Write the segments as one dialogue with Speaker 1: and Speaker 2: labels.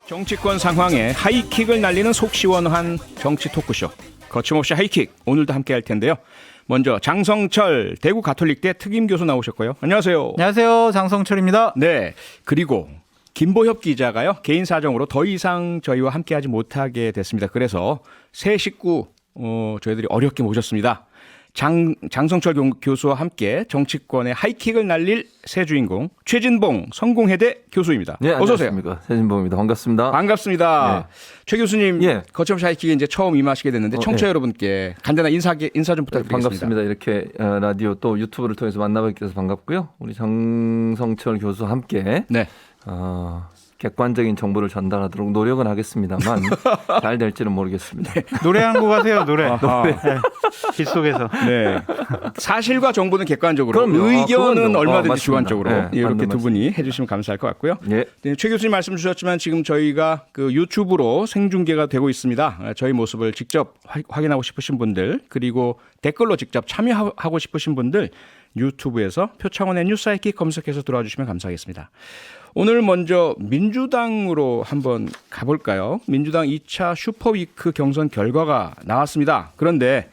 Speaker 1: 정치권 상황에 하이킥을 날리는 속 시원한 정치 토크쇼 거침없이 하이킥 오늘도 함께 할 텐데요. 먼저 장성철 대구 가톨릭대 특임 교수 나오셨고요. 안녕하세요.
Speaker 2: 안녕하세요. 장성철입니다.
Speaker 1: 네. 그리고 김보협 기자가요. 개인 사정으로 더 이상 저희와 함께하지 못하게 됐습니다. 그래서 새 식구 저희들이 어렵게 모셨습니다. 장성철 교수와 함께 정치권의 하이킥을 날릴 새 주인공 최진봉 성공회대 교수입니다.
Speaker 3: 네,
Speaker 1: 어서 오세요.
Speaker 3: 안녕하십니까. 최진봉입니다. 반갑습니다.
Speaker 1: 반갑습니다.
Speaker 3: 네.
Speaker 1: 최 교수님 거침없이 하이킥에 이제 처음 임하시게 됐는데 청취자
Speaker 3: 네.
Speaker 1: 여러분께 간단한 인사 좀 부탁드리겠습니다.
Speaker 3: 반갑습니다. 이렇게 라디오 또 유튜브를 통해서 만나뵙게 돼서 반갑고요. 우리 장성철 교수와 함께
Speaker 1: 네.
Speaker 3: 객관적인 정보를 전달하도록 노력은 하겠습니다만 잘 될지는 모르겠습니다.
Speaker 1: 네.
Speaker 2: 노래 한 곡 하세요. 노래. 네. 빗속에서.
Speaker 1: 네. 사실과 정보는 객관적으로,
Speaker 3: 그럼요.
Speaker 1: 의견은
Speaker 3: 그럼요.
Speaker 1: 얼마든지
Speaker 3: 맞습니다.
Speaker 1: 주관적으로
Speaker 3: 네,
Speaker 1: 이렇게
Speaker 3: 맞는
Speaker 1: 두 분이 해주시면 감사할 것 같고요.
Speaker 3: 네.
Speaker 1: 네, 최 교수님 말씀 주셨지만 지금 저희가 그 유튜브로 생중계가 되고 있습니다. 저희 모습을 직접 확인하고 싶으신 분들 그리고 댓글로 직접 참여하고 싶으신 분들 유튜브에서 표창원의 뉴스 하이킥 검색해서 들어와 주시면 감사하겠습니다. 오늘 먼저 민주당으로 한번 가볼까요? 민주당 2차 슈퍼위크 경선 결과가 나왔습니다. 그런데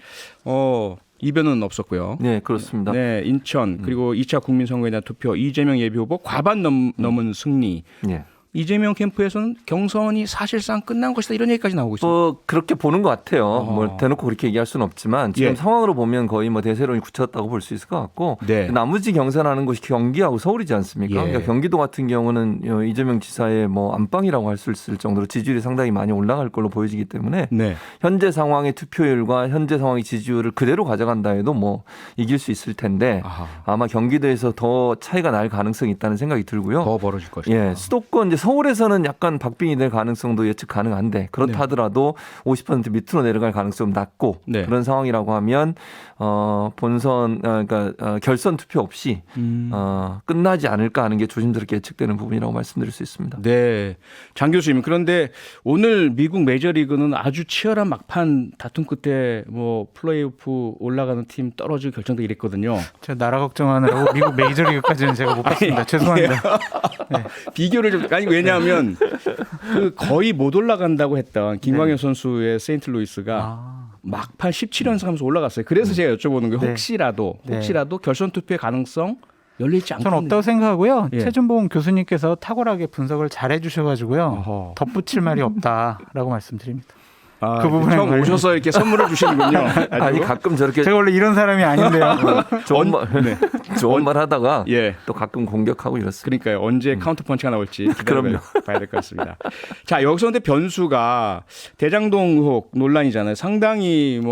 Speaker 1: 이변은 없었고요.
Speaker 3: 네, 그렇습니다.
Speaker 1: 네, 인천 그리고 2차 국민선거에 대한 투표 이재명 예비후보 과반 넘은 승리.
Speaker 3: 네.
Speaker 1: 이재명 캠프에서는 경선이 사실상 끝난 것이다 이런 얘기까지 나오고 있습니다.
Speaker 3: 그렇게 보는 것 같아요. 뭐 대놓고 그렇게 얘기할 수는 없지만 지금
Speaker 1: 예.
Speaker 3: 상황으로 보면 거의 뭐 대세론이 굳혔다고 볼 수 있을 것 같고
Speaker 1: 네.
Speaker 3: 나머지 경선하는 곳이 경기하고 서울이지 않습니까?
Speaker 1: 예.
Speaker 3: 그러니까 경기도 같은 경우는 이재명 지사의 뭐 안방이라고 할 수 있을 정도로 지지율이 상당히 많이 올라갈 걸로 보여지기 때문에
Speaker 1: 네.
Speaker 3: 현재 상황의 투표율과 현재 상황의 지지율을 그대로 가져간다 해도 뭐 이길 수 있을 텐데
Speaker 1: 아하.
Speaker 3: 아마 경기도에서 더 차이가 날 가능성이 있다는 생각이 들고요.
Speaker 1: 더 벌어질 것이다.
Speaker 3: 예, 수도권 이제 서울에서는 약간 박빙이 될 가능성도 예측 가능한데 그렇다 하더라도 50% 밑으로 내려갈 가능성은 낮고
Speaker 1: 네.
Speaker 3: 그런 상황이라고 하면 본선 그러니까 결선 투표 없이 끝나지 않을까 하는 게 조심스럽게 예측되는 부분이라고 말씀드릴 수 있습니다.
Speaker 1: 네, 장 교수님. 그런데 오늘 미국 메이저리그는 아주 치열한 막판 다툼 끝에 뭐 플레이오프 올라가는 팀 떨어지고 결정되고 이랬거든요.
Speaker 2: 제가 나라 걱정하느라고 미국 메이저리그까지는 제가 못 봤습니다. 죄송합니다. 네.
Speaker 1: 비교를 좀 아니 왜냐하면 그 거의 못 올라간다고 했던 김광현 선수의 세인트루이스가 막판 17연승 하면서 올라갔어요. 그래서 제가 여쭤보는 게
Speaker 2: 네.
Speaker 1: 혹시라도 결선 투표의 가능성 열릴지 않겠냐.
Speaker 2: 저는 없다고 생각하고요.
Speaker 1: 예.
Speaker 2: 최준봉 교수님께서 탁월하게 분석을 잘 해주셔가지고요. 덧붙일 말이 없다라고 말씀드립니다.
Speaker 1: 그 부분에 처음
Speaker 2: 관련-
Speaker 1: 오셔서 이렇게 선물을 주시는군요.
Speaker 3: 아니 가끔 저렇게
Speaker 2: 제가 원래 이런 사람이 아닌데요.
Speaker 3: 좋은 말, 좋은 말 하다가
Speaker 1: 예.
Speaker 3: 또 가끔 공격하고 이렇습니다.
Speaker 1: 그러니까요. 언제 카운터 펀치가 나올지
Speaker 3: 그럼요.
Speaker 1: 봐야 될 것 같습니다. 자, 여기서 근데 변수가 대장동 의혹 논란이잖아요. 상당히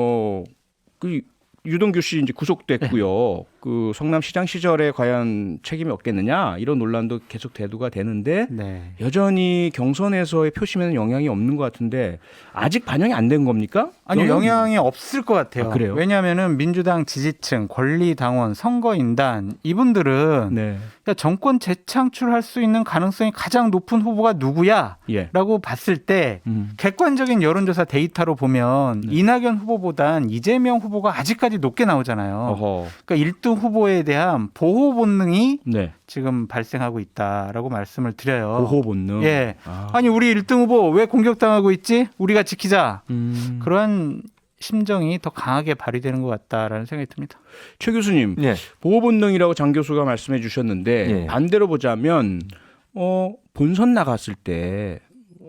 Speaker 1: 그 유동규 씨 이제 구속됐고요. 그 성남시장 시절에 과연 책임이 없겠느냐 이런 논란도 계속 대두가 되는데
Speaker 2: 네.
Speaker 1: 여전히 경선에서의 표심에는 영향이 없는 것 같은데 아직 반영이 안 된 겁니까?
Speaker 2: 아니요, 영향이 없을 것 같아요.
Speaker 1: 그래요?
Speaker 2: 왜냐하면은 민주당 지지층, 권리당원, 선거인단 이분들은
Speaker 1: 네.
Speaker 2: 그러니까 정권 재창출할 수 있는 가능성이 가장 높은 후보가 누구야?
Speaker 1: 예.
Speaker 2: 라고 봤을 때 객관적인 여론조사 데이터로 보면 이낙연 후보보단 이재명 후보가 아직까지 높게 나오잖아요.
Speaker 1: 어허.
Speaker 2: 그러니까 1등 후보에 대한 보호 본능이
Speaker 1: 네.
Speaker 2: 지금 발생하고 있다라고 말씀을 드려요.
Speaker 1: 보호 본능.
Speaker 2: 예. 아니 우리 1등 후보 왜 공격당하고 있지? 우리가 지키자. 그러한 심정이 더 강하게 발휘되는 것 같다라는 생각이 듭니다.
Speaker 1: 최 교수님,
Speaker 3: 예.
Speaker 1: 보호 본능이라고 장 교수가 말씀해 주셨는데
Speaker 3: 예.
Speaker 1: 반대로 보자면 본선 나갔을 때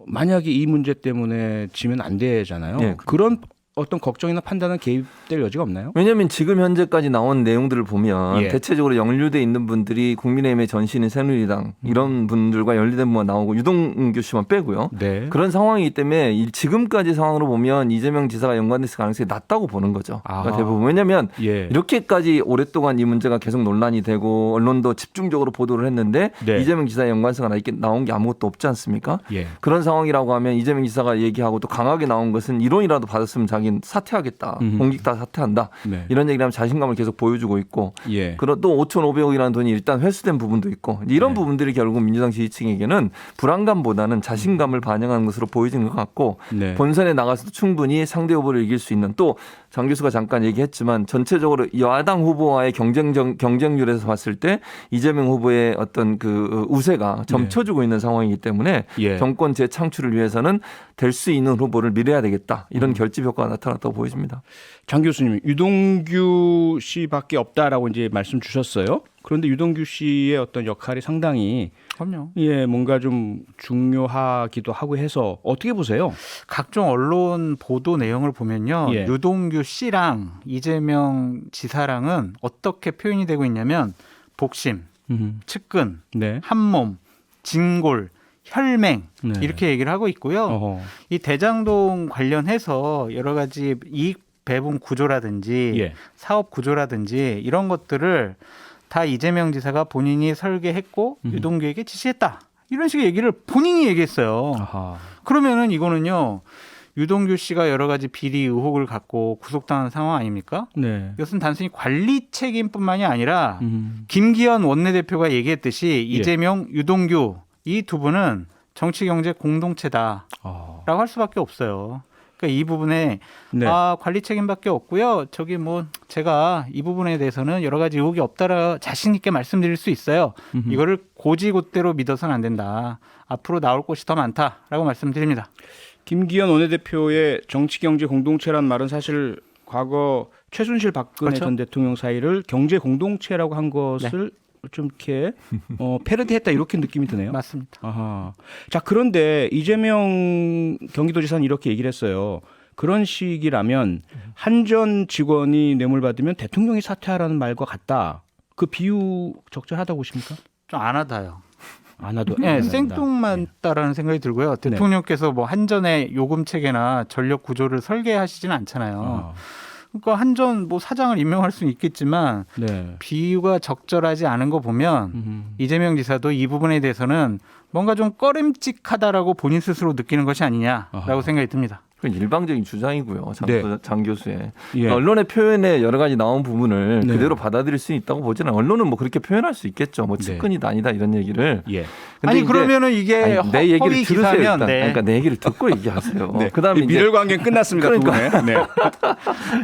Speaker 1: 만약에 이 문제 때문에 지면 안 되잖아요.
Speaker 3: 예.
Speaker 1: 그런 어떤 걱정이나 판단은 개입될 여지가 없나요?
Speaker 3: 왜냐하면 지금 현재까지 나온 내용들을 보면
Speaker 1: 예.
Speaker 3: 대체적으로 연루돼 있는 분들이 국민의힘의 전신인 새누리당 이런 분들과 연루된 분만 나오고 유동규 씨만 빼고요.
Speaker 1: 네.
Speaker 3: 그런 상황이기 때문에 지금까지 상황으로 보면 이재명 지사가 연관됐을 가능성이 낮다고 보는 거죠. 그러니까
Speaker 1: 아하.
Speaker 3: 대부분. 왜냐하면
Speaker 1: 예.
Speaker 3: 이렇게까지 오랫동안 이 문제가 계속 논란이 되고 언론도 집중적으로 보도를 했는데
Speaker 1: 네.
Speaker 3: 이재명 지사의 연관성가 나온 게 아무것도 없지 않습니까?
Speaker 1: 예.
Speaker 3: 그런 상황이라고 하면 이재명 지사가 얘기하고 또 강하게 나온 것은 이론이라도 받았으면 자기는 사퇴하겠다.
Speaker 1: 음.
Speaker 3: 공직 다 사퇴한다.
Speaker 1: 네.
Speaker 3: 이런 얘기를 하면 자신감을 계속 보여주고 있고
Speaker 1: 예.
Speaker 3: 그리고 또 5,500억이라는 돈이 일단 회수된 부분도 있고 이런
Speaker 1: 네.
Speaker 3: 부분들이 결국 민주당 지지층에게는 불안감보다는 자신감을 반영하는 것으로 보이는 것 같고
Speaker 1: 네.
Speaker 3: 본선에 나가서도 충분히 상대 후보를 이길 수 있는 또 장 교수가 잠깐 얘기했지만 전체적으로 야당 후보와의 경쟁률에서 봤을 때 이재명 후보의 어떤 그 우세가 점쳐주고 있는 상황이기 때문에
Speaker 1: 예.
Speaker 3: 정권 재창출을 위해서는 될 수 있는 후보를 밀어야 되겠다. 이런 결집 효과가 나타났다고 보여집니다.
Speaker 1: 장 교수님, 유동규 씨밖에 없다라고 이제 말씀 주셨어요. 그런데 유동규 씨의 어떤 역할이 상당히
Speaker 2: 그럼요.
Speaker 1: 예, 뭔가 좀 중요하기도 하고 해서 어떻게 보세요?
Speaker 2: 각종 언론 보도 내용을 보면요.
Speaker 1: 예.
Speaker 2: 유동규 씨랑 이재명 지사랑은 어떻게 표현이 되고 있냐면 복심, 측근,
Speaker 1: 네.
Speaker 2: 한몸, 진골, 혈맹
Speaker 1: 네.
Speaker 2: 이렇게 얘기를 하고 있고요.
Speaker 1: 어허.
Speaker 2: 이 대장동 관련해서 여러 가지 이익 배분 구조라든지
Speaker 1: 예.
Speaker 2: 사업 구조라든지 이런 것들을 다 이재명 지사가 본인이 설계했고 유동규에게 지시했다. 이런 식의 얘기를 본인이 얘기했어요.
Speaker 1: 아하.
Speaker 2: 그러면은 이거는요. 유동규 씨가 여러 가지 비리 의혹을 갖고 구속당한 상황 아닙니까?
Speaker 1: 네.
Speaker 2: 이것은 단순히 관리 책임뿐만이 아니라
Speaker 1: 음.
Speaker 2: 김기현 원내대표가 얘기했듯이
Speaker 1: 예.
Speaker 2: 이재명, 유동규 이 두 분은 정치 경제 공동체다라고
Speaker 1: 아.
Speaker 2: 할 수밖에 없어요. 그러니까 이 부분에
Speaker 1: 네.
Speaker 2: 관리 책임밖에 없고요. 저기 뭐 제가 이 부분에 대해서는 여러 가지 의혹이 없다라 자신 있게 말씀드릴 수 있어요. 이거를 고지곳대로 믿어서는 안 된다. 앞으로 나올 곳이 더 많다라고 말씀드립니다.
Speaker 1: 김기현 원내대표의 정치경제 공동체란 말은 사실 과거 최순실 박근혜
Speaker 2: 그렇죠.
Speaker 1: 전 대통령 사이를 경제 공동체라고 한 것을 좀 이렇게 패러디했다 이렇게 느낌이 드네요.
Speaker 2: 맞습니다.
Speaker 1: 아하. 자, 그런데 이재명 경기도지사는 이렇게 얘기를 했어요. 그런 식이라면 한 전 직원이 뇌물 받으면 대통령이 사퇴하라는 말과 같다. 그 비유 적절하다고 보십니까?
Speaker 2: 좀 안 하다요.
Speaker 1: 안 하도.
Speaker 2: 네, 생뚱맞다라는 생각이 들고요. 대통령께서 뭐 한전의 요금 체계나 전력 구조를 설계하시지는 않잖아요. 그러니까 한전 뭐 사장을 임명할 수는 있겠지만
Speaker 1: 네.
Speaker 2: 비유가 적절하지 않은 거 보면 이재명 지사도 이 부분에 대해서는 뭔가 좀 꺼림칙하다라고 본인 스스로 느끼는 것이 아니냐라고
Speaker 1: 아하.
Speaker 2: 생각이 듭니다.
Speaker 3: 그건 일방적인 주장이고요. 장 교수의.
Speaker 1: 예.
Speaker 3: 언론의 표현에 여러 가지 나온 부분을
Speaker 1: 네.
Speaker 3: 그대로 받아들일 수 있다고 보지는 언론은 뭐 그렇게 표현할 수 있겠죠. 뭐 측근이다 아니다 이런 얘기를.
Speaker 1: 예.
Speaker 3: 근데
Speaker 2: 아니
Speaker 3: 이제
Speaker 2: 그러면은 이게
Speaker 3: 내 얘기를
Speaker 2: 허위
Speaker 3: 들으세요.
Speaker 2: 기사면
Speaker 3: 일단. 그러니까 내 얘기를 듣고 얘기하세요.
Speaker 1: 네.
Speaker 3: 그다음에
Speaker 1: 이 미래 관계는 끝났습니다.
Speaker 3: 그러니까.
Speaker 1: 두 분의. 네.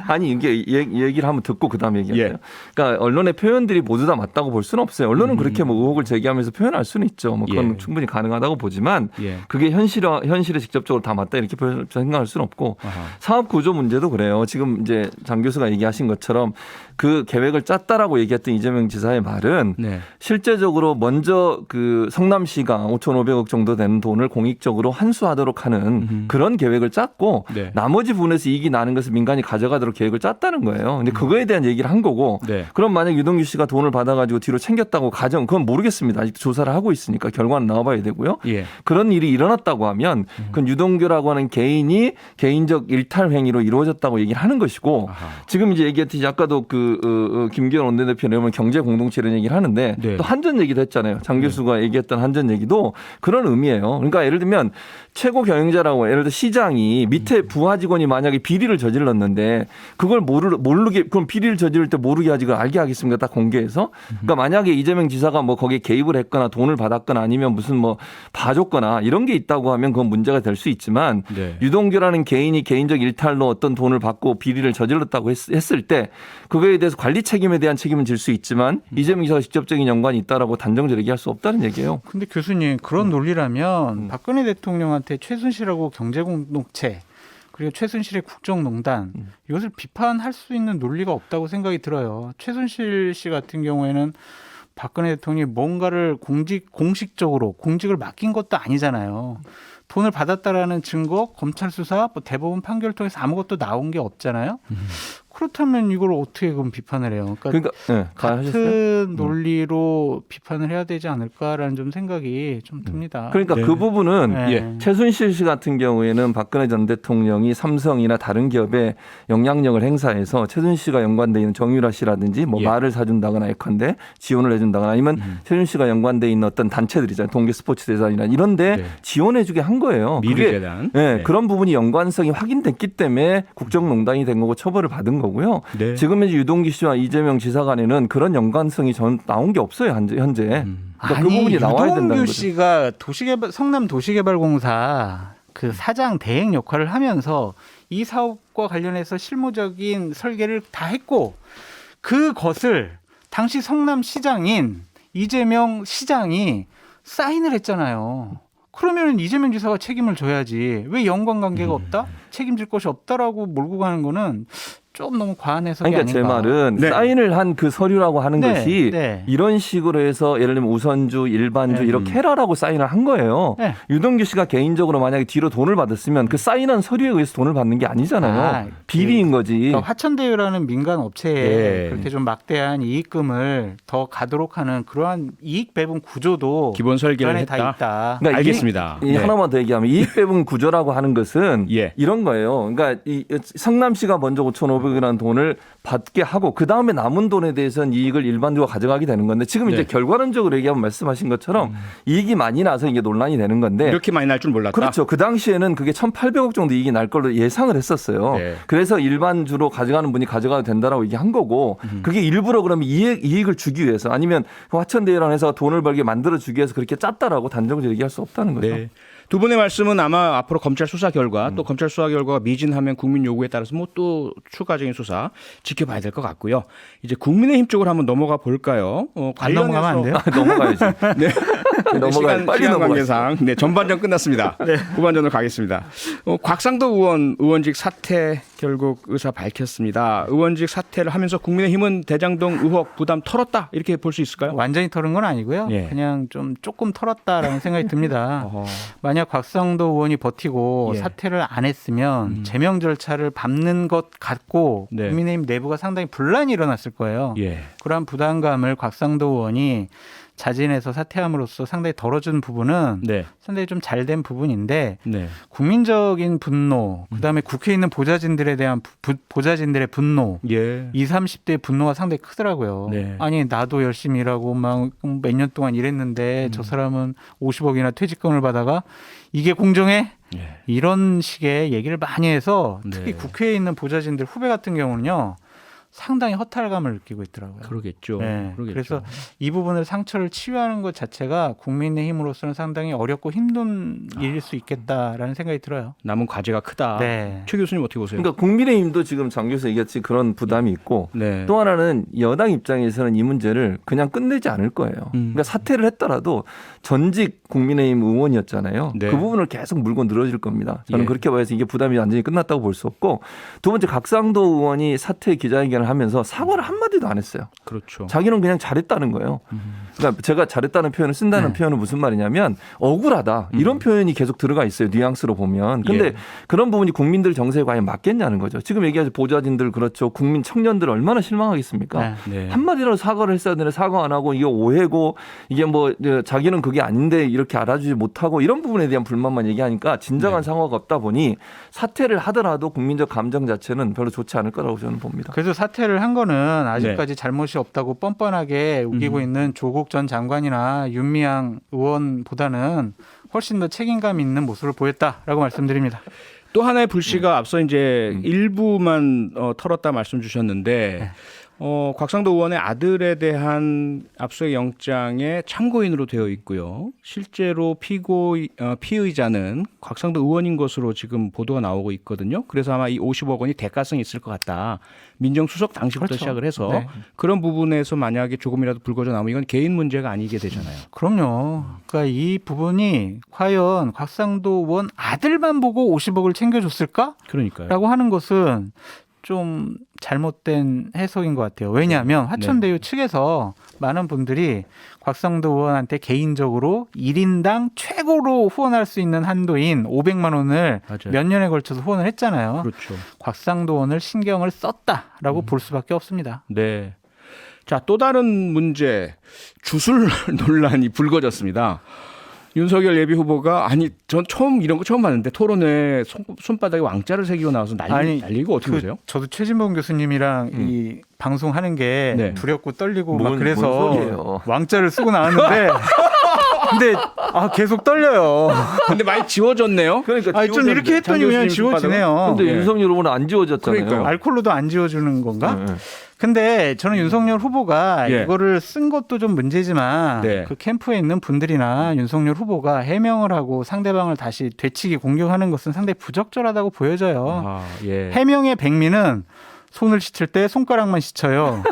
Speaker 3: 아니 이게 얘기를 한번 듣고 그다음에 얘기하세요.
Speaker 1: 예.
Speaker 3: 그러니까 언론의 표현들이 모두 다 맞다고 볼 수는 없어요. 언론은 그렇게 뭐 의혹을 제기하면서 표현할 수는 있죠. 뭐 그건
Speaker 1: 예.
Speaker 3: 충분히 가능하다고 보지만
Speaker 1: 예.
Speaker 3: 그게 현실에 직접적으로 다 맞다 이렇게 생각할 수는 없고
Speaker 1: 아하.
Speaker 3: 사업 구조 문제도 그래요. 지금 이제 장 교수가 얘기하신 것처럼 그 계획을 짰다라고 얘기했던 이재명 지사의 말은
Speaker 1: 네.
Speaker 3: 실제적으로 먼저 그 성남시가 5,500억 정도 되는 돈을 공익적으로 환수하도록 하는 그런 계획을 짰고
Speaker 1: 네.
Speaker 3: 나머지 부분에서 이익이 나는 것을 민간이 가져가도록 계획을 짰다는 거예요. 근데 그거에 대한 얘기를 한 거고
Speaker 1: 네.
Speaker 3: 그럼 만약 유동규 씨가 돈을 받아가지고 뒤로 챙겼다고 그건 모르겠습니다. 아직 조사를 하고 있으니까 결과는 나와봐야 되고요.
Speaker 1: 예.
Speaker 3: 그런 일이 일어났다고 하면 그건 유동규라고 하는 개인이 개인적 일탈 행위로 이루어졌다고 얘기를 하는 것이고
Speaker 1: 아하.
Speaker 3: 지금 이제 얘기했듯이 아까도 김기현 원내대표 내면 경제 공동체 이런 얘기를 하는데
Speaker 1: 네.
Speaker 3: 또 한전 얘기도 했잖아요. 장 교수가 얘기했던 한전 얘기도 그런 의미예요. 그러니까 예를 들면 최고 경영자라고 예를 들어 시장이 밑에 부하 직원이 만약에 비리를 저질렀는데 그걸 모르게 그럼 비리를 저지를 때 모르게 하지 그걸 알게 하겠습니까? 딱 공개해서. 그러니까 만약에 이재명 지사가 뭐 거기에 개입을 했거나 돈을 받았거나 아니면 무슨 뭐 봐줬거나 이런 게 있다고 하면 그건 문제가 될 수 있지만
Speaker 1: 네.
Speaker 3: 유동규라는 개인이 개인적 일탈로 어떤 돈을 받고 비리를 저질렀다고 했을 때 그거에 대해서 관리 책임에 대한 책임은 질 수 있지만 이재명 지사가 직접적인 연관이 있다라고 단정적으로 얘기할 수 없다는 얘기예요.
Speaker 2: 근데 교수님 그런 논리라면 박근혜 대통령한테 최순실하고 경제공동체 그리고 최순실의 국정농단 이것을 비판할 수 있는 논리가 없다고 생각이 들어요. 최순실 씨 같은 경우에는 박근혜 대통령이 뭔가를 공식적으로 공직을 맡긴 것도 아니잖아요. 돈을 받았다라는 증거, 검찰 수사, 뭐 대법원 판결을 통해서 아무것도 나온 게 없잖아요. 그렇다면 이걸 어떻게 그럼 비판을 해요?
Speaker 3: 그러니까 네, 하셨어요?
Speaker 2: 같은 논리로 비판을 해야 되지 않을까라는 좀 생각이 좀 듭니다.
Speaker 3: 그러니까
Speaker 1: 네.
Speaker 3: 그 부분은
Speaker 2: 네.
Speaker 3: 최순실 씨 같은 경우에는 박근혜 전 대통령이 삼성이나 다른 기업에 영향력을 행사해서 최순실 씨가 연관돼 있는 정유라 씨라든지 뭐
Speaker 1: 예.
Speaker 3: 말을 사준다거나 예컨대 지원을 해준다거나 아니면 최순실 씨가 연관돼 있는 어떤 단체들이잖아요. 동계 스포츠 대단이나 이런데
Speaker 1: 네.
Speaker 3: 지원해주게 한 거예요.
Speaker 1: 미르재단.
Speaker 3: 네,
Speaker 1: 네.
Speaker 3: 그런 부분이 연관성이 확인됐기 때문에 국정농단이 된 거고 처벌을 받은 거고요.
Speaker 1: 네.
Speaker 3: 지금 현재 유동규 씨와 이재명 지사 간에는 그런 연관성이 전 나온 게 없어요. 현재. 그러니까 그 부분이 나와야 된다는
Speaker 2: 유동규
Speaker 3: 거죠.
Speaker 2: 씨가 성남 도시개발공사 그 사장 대행 역할을 하면서 이 사업과 관련해서 실무적인 설계를 다 했고 그것을 당시 성남시장인 이재명 시장이 사인을 했잖아요. 그러면 이재명 지사가 책임을 져야지. 왜 연관관계가 없다? 책임질 것이 없다라고 몰고 가는 거는 좀 너무 과한 해석이
Speaker 3: 그러니까 제
Speaker 2: 아닌가.
Speaker 3: 말은
Speaker 1: 네.
Speaker 3: 사인을 한 그 서류라고 하는
Speaker 2: 네,
Speaker 3: 것이
Speaker 2: 네.
Speaker 3: 이런 식으로 해서 예를 들면 우선주, 일반주
Speaker 2: 네.
Speaker 3: 이렇게 해라라고 사인을 한 거예요.
Speaker 2: 네.
Speaker 3: 유동규 씨가 개인적으로 만약에 뒤로 돈을 받았으면 그 사인한 서류에 의해서 돈을 받는 게 아니잖아요.
Speaker 2: 아,
Speaker 3: 비리인 거지.
Speaker 2: 그러니까 화천대유라는 민간 업체에
Speaker 1: 예.
Speaker 2: 그렇게 좀 막대한 이익금을 더 가도록 하는 그러한 이익 배분 구조도
Speaker 1: 기본
Speaker 2: 그
Speaker 1: 설계를
Speaker 2: 안에
Speaker 1: 했다.
Speaker 2: 다 있다.
Speaker 3: 그러니까
Speaker 1: 알겠습니다.
Speaker 3: 이
Speaker 1: 네.
Speaker 3: 하나만 더 얘기하면 이익 배분 구조라고 하는 것은
Speaker 1: 예.
Speaker 3: 이런 거예요. 그러니까 이 성남시가 먼저 5,500이라는 돈을 받게 하고 그 다음에 남은 돈에 대해서는 이익을 일반적으로 가져가게 되는 건데 지금 이제
Speaker 1: 네.
Speaker 3: 결과론적으로 얘기하면 말씀하신 것처럼 이익이 많이 나서 이게 논란이 되는 건데
Speaker 1: 이렇게 많이 날 줄 몰랐다.
Speaker 3: 그렇죠. 그 당시에는 그게 1,800억 정도 이익이 날 걸로 예상을 했었어요.
Speaker 1: 네.
Speaker 3: 그래서 일반주로 가져가는 분이 가져가도 된다라고 얘기한 거고 그게 일부러 그러면 이익을 주기 위해서 아니면 화천대유랑 해서 돈을 벌게 만들어 주기 위해서 그렇게 짰다라고 단정적으로 얘기할 수 없다는 거죠.
Speaker 1: 네. 두 분의 말씀은 아마 앞으로 검찰 수사 결과 또 검찰 수사 결과가 미진하면 국민 요구에 따라서 뭐 또 추가적인 수사 지켜봐야 될 것 같고요. 이제 국민의힘 쪽으로 한번 넘어가 볼까요?
Speaker 2: 안 넘어가면 안 돼요?
Speaker 3: 넘어가야지.
Speaker 1: 네.
Speaker 3: 넘어가야 빨리
Speaker 1: 시간
Speaker 3: 넘어가야지.
Speaker 1: 관계상 네, 전반전 끝났습니다. 후반전으로 가겠습니다. 곽상도 의원직 사퇴 결국 의사 밝혔습니다. 의원직 사퇴를 하면서 국민의힘은 대장동 의혹 부담 털었다 이렇게 볼 수 있을까요?
Speaker 2: 완전히 털은 건 아니고요.
Speaker 1: 예.
Speaker 2: 그냥 좀 조금 털었다라는 생각이 듭니다.
Speaker 1: 어허.
Speaker 2: 만약 곽상도 의원이 버티고
Speaker 1: 예.
Speaker 2: 사퇴를 안 했으면 제명 절차를 밟는 것 같고
Speaker 1: 네.
Speaker 2: 국민의힘 내부가 상당히 분란이 일어났을 거예요.
Speaker 1: 예.
Speaker 2: 그러한 부담감을 곽상도 의원이 자진해서 사퇴함으로써 상당히 덜어준 부분은
Speaker 1: 네.
Speaker 2: 상당히 좀 잘된 부분인데
Speaker 1: 네.
Speaker 2: 국민적인 분노, 그다음에 국회에 있는 보좌진들에 대한 보좌진들의 분노,
Speaker 1: 예.
Speaker 2: 20, 30대의 분노가 상당히 크더라고요.
Speaker 1: 네.
Speaker 2: 아니 나도 열심히 일하고 막 몇 년 동안 일했는데 저 사람은 50억이나 퇴직금을 받아가 이게 공정해?
Speaker 1: 예.
Speaker 2: 이런 식의 얘기를 많이 해서 특히
Speaker 1: 네.
Speaker 2: 국회에 있는 보좌진들 후배 같은 경우는요. 상당히 허탈감을 느끼고 있더라고요.
Speaker 1: 그러겠죠.
Speaker 2: 네,
Speaker 1: 그러겠죠.
Speaker 2: 그래서 이 부분을 상처를 치유하는 것 자체가 국민의힘으로서는 상당히 어렵고 힘든 일일 수 있겠다라는 생각이 들어요.
Speaker 1: 남은 과제가 크다.
Speaker 2: 네.
Speaker 1: 최 교수님 어떻게 보세요?
Speaker 3: 그러니까 국민의힘도 지금 장 교수 얘기했지 그런 부담이 있고
Speaker 1: 네.
Speaker 3: 또 하나는 여당 입장에서는 이 문제를 그냥 끝내지 않을 거예요. 그러니까 사퇴를 했더라도 전직 국민의힘 의원이었잖아요.
Speaker 1: 네.
Speaker 3: 그 부분을 계속 물고 늘어질 겁니다. 저는
Speaker 1: 예.
Speaker 3: 그렇게 봐서 이게 부담이 완전히 끝났다고 볼 수 없고 두 번째 곽상도 의원이 사퇴 기자회견을 하면서 사과를 한마디도 안 했어요.
Speaker 1: 그렇죠.
Speaker 3: 자기는 그냥 잘했다는 거예요. 그러니까 제가 잘했다는 표현을 쓴다는 표현은 무슨 말이냐면 억울하다 이런 표현이 계속 들어가 있어요. 뉘앙스로 보면. 근데
Speaker 1: 예.
Speaker 3: 그런 부분이 국민들 정서에 과연 맞겠냐는 거죠. 지금 얘기하신 보좌진들 그렇죠. 국민 청년들 얼마나 실망하겠습니까?
Speaker 2: 네.
Speaker 1: 네.
Speaker 3: 한마디라도 사과를 했어야 되는데 사과 안 하고 이게 오해고 이게 뭐 자기는 그게 아닌데 이렇게 알아주지 못하고 이런 부분에 대한 불만만 얘기하니까 진정한 상황가 없다 보니 사퇴를 하더라도 국민적 감정 자체는 별로 좋지 않을 거라고 저는 봅니다.
Speaker 2: 그래서 사퇴를 한 거는
Speaker 1: 네.
Speaker 2: 아직까지 잘못이 없다고 뻔뻔하게 우기고 있는 조국 전 장관이나 윤미향 의원보다는 훨씬 더 책임감 있는 모습을 보였다라고 말씀드립니다.
Speaker 1: 또 하나의 불씨가 앞서 이제 일부만 털었다 말씀 주셨는데 곽상도 의원의 아들에 대한 압수의 영장에 참고인으로 되어 있고요. 실제로 피의자는 곽상도 의원인 것으로 지금 보도가 나오고 있거든요. 그래서 아마 이 50억 원이 대가성이 있을 것 같다. 민정수석 당시부터
Speaker 2: 그렇죠.
Speaker 1: 시작을 해서
Speaker 2: 네.
Speaker 1: 그런 부분에서 만약에 조금이라도 불거져 나오면 이건 개인 문제가 아니게 되잖아요.
Speaker 2: 그럼요. 그러니까 이 부분이 과연 곽상도 의원 아들만 보고 50억을 챙겨줬을까라고
Speaker 1: 그러니까요.
Speaker 2: 하는 것은 좀 잘못된 해석인 것 같아요. 왜냐하면 화천대유 측에서 많은 분들이 곽상도 의원한테 개인적으로 1인당 최고로 후원할 수 있는 한도인 500만 원을
Speaker 1: 맞아요.
Speaker 2: 몇 년에 걸쳐서 후원을 했잖아요.
Speaker 1: 그렇죠.
Speaker 2: 곽상도 의원을 신경을 썼다라고 볼 수밖에 없습니다.
Speaker 1: 네. 자, 또 다른 문제, 주술 논란이 불거졌습니다. 윤석열 예비 후보가 전 이런 거 처음 봤는데 토론회 손바닥에 왕자를 새기고 나와서 난리고 어떻게 보세요?
Speaker 2: 저도 최진봉 교수님이랑 이 방송하는 게
Speaker 1: 네.
Speaker 2: 두렵고 떨리고
Speaker 3: 뭔
Speaker 2: 막 그래서
Speaker 3: 소리예요.
Speaker 2: 왕자를 쓰고 나왔는데 근데 계속 떨려요.
Speaker 1: 근데 많이 지워졌네요.
Speaker 3: 그러니까
Speaker 2: 좀 이렇게 했더니 그냥
Speaker 1: 교수님
Speaker 2: 지워지네요.
Speaker 3: 근데
Speaker 1: 예.
Speaker 3: 윤석열 후보는 안 지워졌잖아요.
Speaker 1: 그러니까요.
Speaker 2: 알콜로도 안 지워주는 건가?
Speaker 3: 네.
Speaker 2: 근데 저는 윤석열 후보가
Speaker 1: 예.
Speaker 2: 이거를 쓴 것도 좀 문제지만
Speaker 1: 네.
Speaker 2: 그 캠프에 있는 분들이나 윤석열 후보가 해명을 하고 상대방을 다시 되치기 공격하는 것은 상당히 부적절하다고 보여져요.
Speaker 1: 아, 예.
Speaker 2: 해명의 백미는 손을 씻을 때 손가락만 씻어요.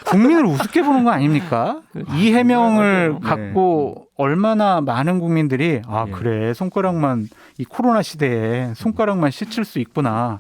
Speaker 2: 국민을 우습게 보는 거 아닙니까? 이 해명을
Speaker 1: 네.
Speaker 2: 갖고 얼마나 많은 국민들이
Speaker 1: 예.
Speaker 2: 그래 손가락만 이 코로나 시대에 손가락만 씻을 수 있구나.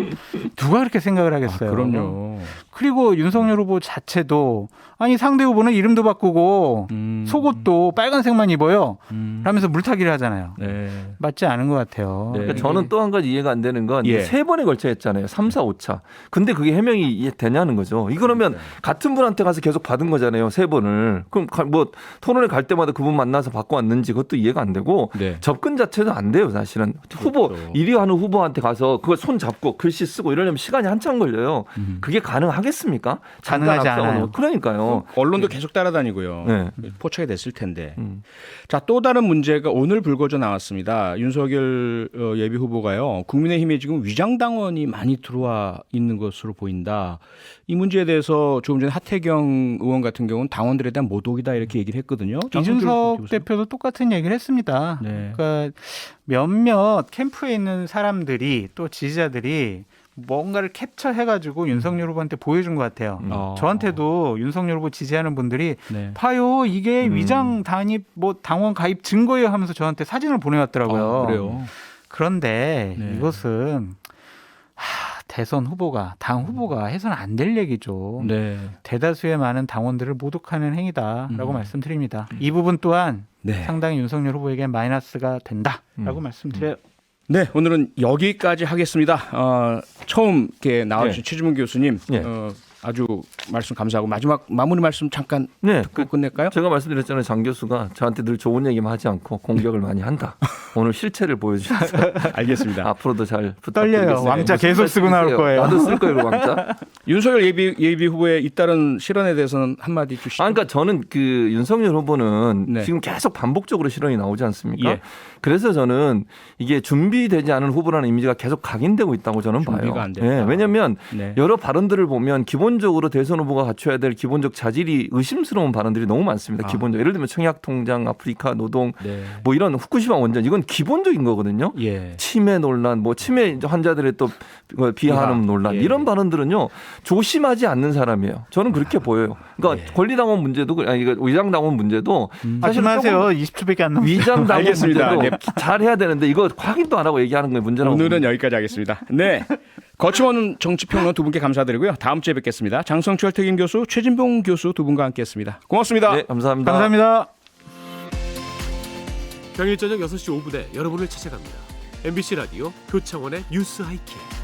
Speaker 2: 누가 그렇게 생각을 하겠어요.
Speaker 1: 그럼요.
Speaker 2: 그리고 윤석열 후보 자체도 상대 후보는 이름도 바꾸고 속옷도 빨간색만 입어요. 라면서 물타기를 하잖아요.
Speaker 1: 네.
Speaker 2: 맞지 않은 것 같아요.
Speaker 1: 네.
Speaker 3: 그러니까 저는 또 한 가지 이해가 안 되는 건
Speaker 1: 예.
Speaker 3: 3번에 걸쳐 했잖아요. 3, 4, 5차. 근데 그게 해명이 이해되냐는 거죠. 이거라면 같은 분한테 가서 계속 받은 거잖아요. 3번을. 그럼 뭐 토론회 갈 때마다 그분 만나서 받고 왔는지 그것도 이해가 안 되고
Speaker 1: 네.
Speaker 3: 접근 자체도 안 돼요. 사실은. 후보
Speaker 1: 그렇죠.
Speaker 3: 1위 하는 후보한테 가서 그걸 손 잡고 글씨 쓰고 이러려면 시간이 한참 걸려요. 그게 가능하겠습니까? 잠깐
Speaker 2: 가능하지
Speaker 3: 앞서가는
Speaker 2: 않아요.
Speaker 3: 거. 그러니까요.
Speaker 1: 언론도 계속 따라다니고요.
Speaker 3: 네.
Speaker 1: 포착이 됐을 텐데.
Speaker 3: 음.
Speaker 1: 자, 또 다른 문제가 오늘 불거져 나왔습니다. 윤석열 예비 후보가요. 국민의힘에 지금 위장당원이 많이 들어와 있는 것으로 보인다. 이 문제에 대해서 조금 전에 하태경 의원 같은 경우는 당원들에 대한 모독이다 이렇게 얘기를 했거든요.
Speaker 2: 이준석 대표도 똑같은 얘기를 했습니다.
Speaker 1: 네.
Speaker 2: 그러니까 몇몇 캠프에 있는 사람들이 또 지지자들이 뭔가를 캡처해가지고 윤석열 후보한테 보여준 것 같아요. 저한테도 윤석열 후보 지지하는 분들이
Speaker 1: 네.
Speaker 2: 봐요 이게 위장 단입 당원 가입 증거예요 하면서 저한테 사진을 보내왔더라고요.
Speaker 1: 그래요.
Speaker 2: 그런데
Speaker 1: 네.
Speaker 2: 이것은 대선 후보가 당 후보가 해서는 안 될 얘기죠.
Speaker 1: 네.
Speaker 2: 대다수의 많은 당원들을 모독하는 행위다라고 말씀드립니다. 이 부분 또한
Speaker 1: 네.
Speaker 2: 상당히 윤석열 후보에게 마이너스가 된다라고 말씀드려요.
Speaker 1: 네, 오늘은 여기까지 하겠습니다. 처음 이렇게 나와주신
Speaker 3: 네.
Speaker 1: 최주문 교수님
Speaker 3: 네.
Speaker 1: 아주 말씀 감사하고 마지막 마무리 말씀 잠깐
Speaker 3: 네.
Speaker 1: 듣고 끝낼까요?
Speaker 3: 제가 말씀드렸잖아요. 장 교수가 저한테 늘 좋은 얘기만 하지 않고 공격을 많이 한다. 오늘 실체를 보여주셨어요.
Speaker 1: 알겠습니다.
Speaker 3: 앞으로도 잘
Speaker 2: 떨려요.
Speaker 3: 부탁드리겠습니다.
Speaker 2: 왕자
Speaker 3: 무슨
Speaker 2: 계속 쓰고 나올
Speaker 3: 말씀이세요?
Speaker 2: 거예요.
Speaker 3: 나도 쓸 거예요, 왕자.
Speaker 1: 윤석열 예비 후보의 잇따른 실언에 대해서는 한마디 주시죠.
Speaker 3: 그러니까 저는 그 윤석열 후보는
Speaker 1: 네.
Speaker 3: 지금 계속 반복적으로 실언이 나오지 않습니까?
Speaker 1: 예.
Speaker 3: 그래서 저는 이게 준비되지 않은 후보라는 이미지가 계속 각인되고 있다고 저는
Speaker 1: 준비가
Speaker 3: 봐요.
Speaker 1: 안 됐다.
Speaker 3: 예, 왜냐하면
Speaker 1: 네.
Speaker 3: 여러 발언들을 보면 기본적으로 대선 후보가 갖춰야 될 기본적 자질이 의심스러운 발언들이 너무 많습니다. 기본적 예를 들면 청약 통장, 아프리카 노동,
Speaker 1: 네.
Speaker 3: 뭐 이런 후쿠시마 원전 이건 기본적인 거거든요.
Speaker 1: 예.
Speaker 3: 치매 논란, 뭐 치매 환자들의 또 비하하는 논란
Speaker 1: 예.
Speaker 3: 이런 발언들은요 조심하지 않는 사람이에요. 저는 그렇게 보여요. 그러니까
Speaker 1: 예.
Speaker 3: 권리당원 문제도 이거 위장당원 문제도 사실
Speaker 2: 하세요. 20초밖에 안 남았어요.
Speaker 3: 위장당원
Speaker 1: 알겠습니다.
Speaker 3: 문제도
Speaker 1: 네.
Speaker 3: 잘 해야 되는데 이거 확인도 안 하고 얘기하는 게 문제라고.
Speaker 1: 오늘은
Speaker 3: 봅니다.
Speaker 1: 여기까지 하겠습니다. 네. 거침없는 정치평론 두 분께 감사드리고요. 다음 주에 뵙겠습니다. 장성철 특임 교수, 최진봉 교수 두 분과 함께했습니다. 고맙습니다.
Speaker 3: 네, 감사합니다.
Speaker 2: 감사합니다.
Speaker 4: 평일 저녁 6시 5분에 여러분을 찾아갑니다. MBC 라디오 표창원의 뉴스 하이킥.